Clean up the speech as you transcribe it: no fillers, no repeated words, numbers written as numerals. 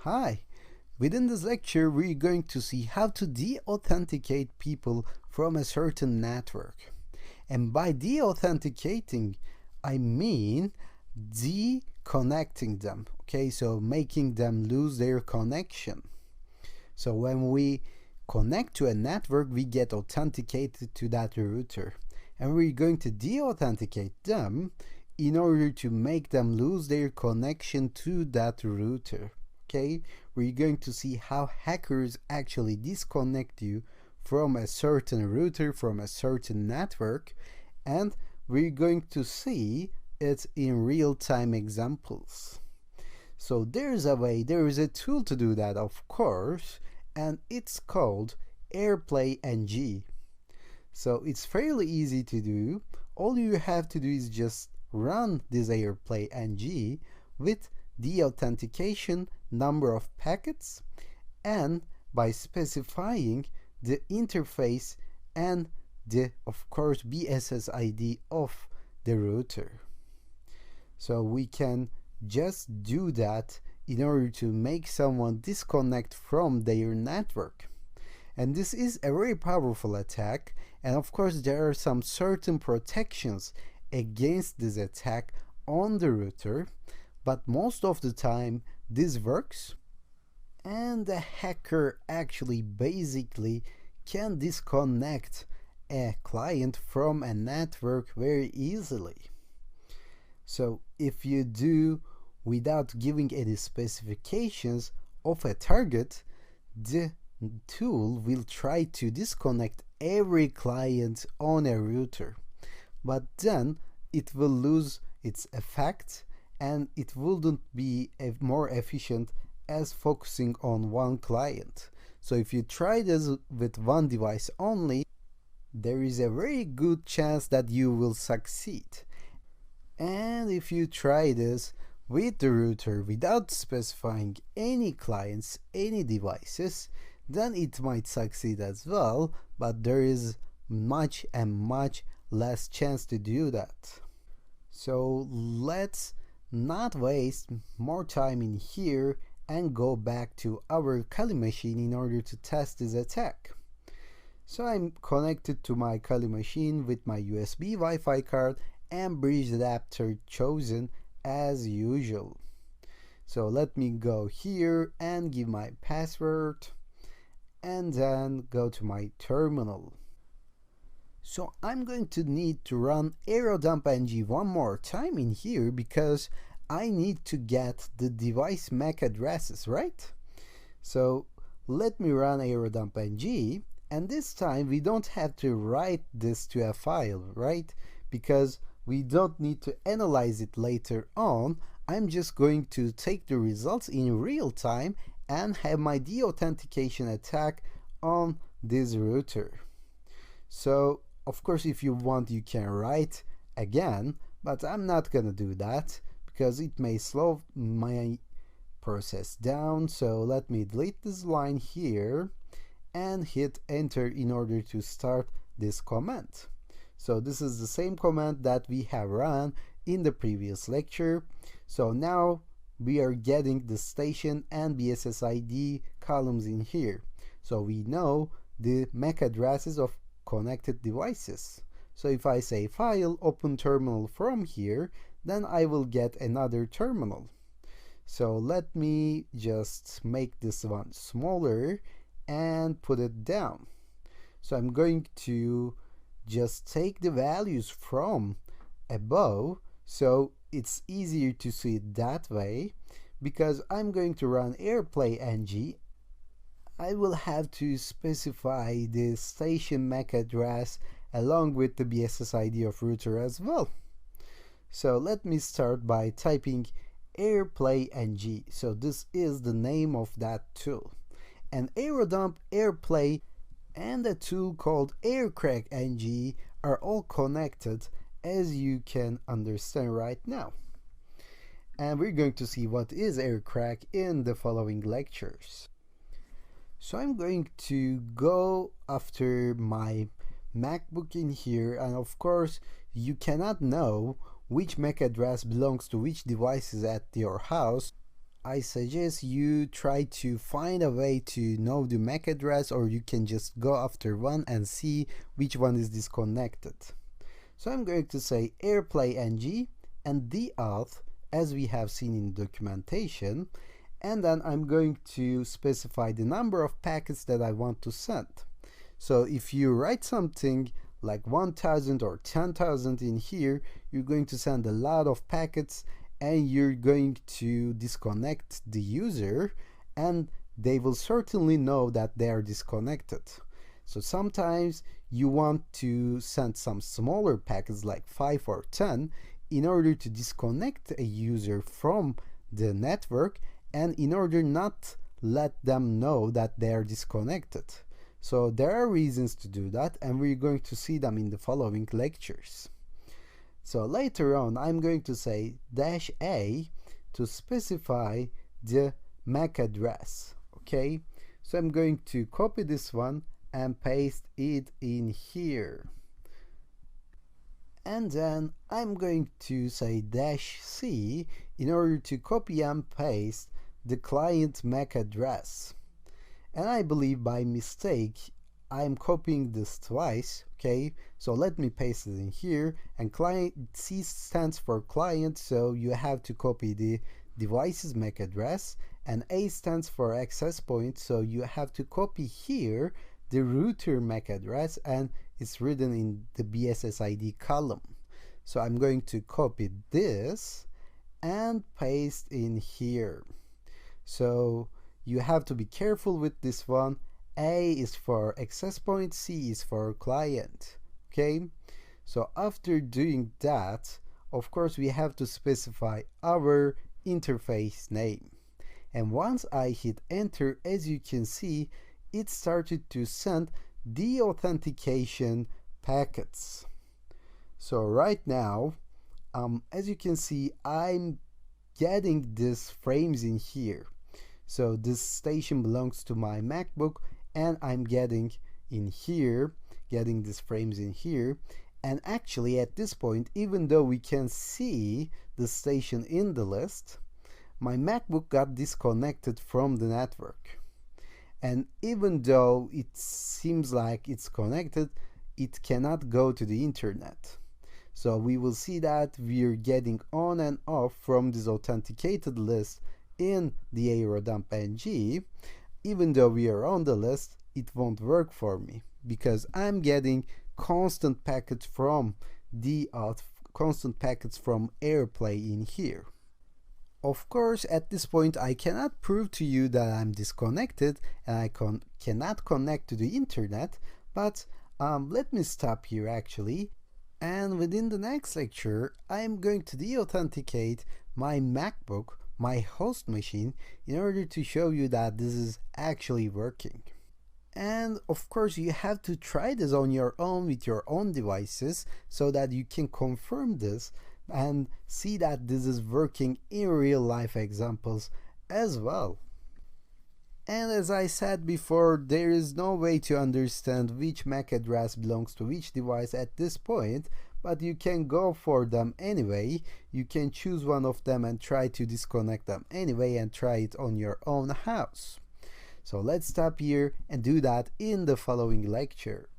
Hi! Within this lecture, we're going to see how to de-authenticate people from a certain network. And by de-authenticating, I mean deconnecting them. Okay, so making them lose their connection. So when we connect to a network, we get authenticated to that router. And we're going to de-authenticate them in order to make them lose their connection to that router. Okay, we're going to see how hackers actually disconnect you from a certain router, from a certain network, and we're going to see it in real-time examples. So there's a way, there is a tool to do that, of course, and it's called AirPlay NG. So it's fairly easy to do. All you have to do is just run this AirPlay NG with the authentication number of packets and by specifying the interface and the, of course, BSS ID of the router. So we can just do that in order to make someone disconnect from their network. And this is a very powerful attack, and of course there are some certain protections against this attack on the router, but most of the time this works, and the hacker actually basically can disconnect a client from a network very easily. So if you do without giving any specifications of a target, the tool will try to disconnect every client on a router, but then it will lose its effect and it wouldn't be more efficient as focusing on one client. So if you try this with one device only, there is a very good chance that you will succeed. And if you try this with the router without specifying any clients, any devices, then it might succeed as well, but there is much less chance to do that. So let's not waste more time in here and go back to our Kali machine in order to test this attack. So I'm connected to my Kali machine with my USB Wi-Fi card and bridge adapter chosen as usual. So let me go here and give my password and then go to my terminal. So I'm going to need to run aerodump-ng one more time in here because I need to get the device MAC addresses, right? So let me run aerodump-ng, and this time we don't have to write this to a file, right? Because we don't need to analyze it later on. I'm just going to take the results in real time and have my deauthentication attack on this router. So of course, if you want, you can write again, but I'm not gonna do that because it may slow my process down. So let me delete this line here and hit enter in order to start this command. So this is the same command that we have run in the previous lecture. So now we are getting the station and BSS ID columns in here. So we know the MAC addresses of connected devices. So if I say file open terminal from here, then I will get another terminal. So let me just make this one smaller and put it down. So I'm going to just take the values from above, so it's easier to see it that way. Because I'm going to run AirPlay NG, I will have to specify the station MAC address along with the BSS ID of router as well. So let me start by typing AirPlay NG. So this is the name of that tool. And AeroDump, AirPlay, and a tool called AirCrack NG are all connected, as you can understand right now. And we're going to see what is AirCrack in the following lectures. So I'm going to go after my MacBook in here, and of course you cannot know which MAC address belongs to which devices at your house I suggest you try to find a way to know the MAC address, or you can just go after one and see which one is disconnected. So I'm going to say airplay ng and deauth as we have seen in documentation, and then I'm going to specify the number of packets that I want to send. So if you write something like 1000 or 10,000 in here, you're going to send a lot of packets and you're going to disconnect the user, and they will certainly know that they are disconnected. So sometimes you want to send some smaller packets like 5 or 10 in order to disconnect a user from the network and in order not let them know that they are disconnected. So there are reasons to do that, and we're going to see them in the following lectures. So later on, I'm going to say -a to specify the MAC address. Okay, so I'm going to copy this one and paste it in here. And then I'm going to say -c in order to copy and paste the client MAC address. And I believe by mistake I'm copying this twice. Okay, so let me paste it in here, and client C stands for client, so you have to copy the device's MAC address, and A stands for access point, so you have to copy here the router MAC address, and it's written in the BSSID column. So I'm going to copy this and paste in here. So you have to be careful with this one. A is for access point, C is for client. Okay, so after doing that, of course we have to specify our interface name. And once I hit enter, as you can see, it started to send deauthentication packets. So right now, as you can see, I'm getting these frames in here. So this station belongs to my MacBook, and I'm getting in here, getting these frames in here. And actually at this point, even though we can see the station in the list, my MacBook got disconnected from the network. And even though it seems like it's connected, it cannot go to the internet. So we will see that we're getting on and off from this authenticated list in the aerodump ng. Even though we are on the list, it won't work for me because I'm getting constant packets from deauth, constant packets from airplay in here. Of course, at this point, I cannot prove to you that I'm disconnected and I cannot connect to the internet, but let me stop here actually. And within the next lecture, I'm going to deauthenticate my MacBook, my host machine, in order to show you that this is actually working. And of course, you have to try this on your own with your own devices so that you can confirm this and see that this is working in real life examples as well. And as I said before, there is no way to understand which MAC address belongs to which device at this point, but you can go for them anyway. You can choose one of them and try to disconnect them anyway and try it on your own house. So let's stop here and do that in the following lecture.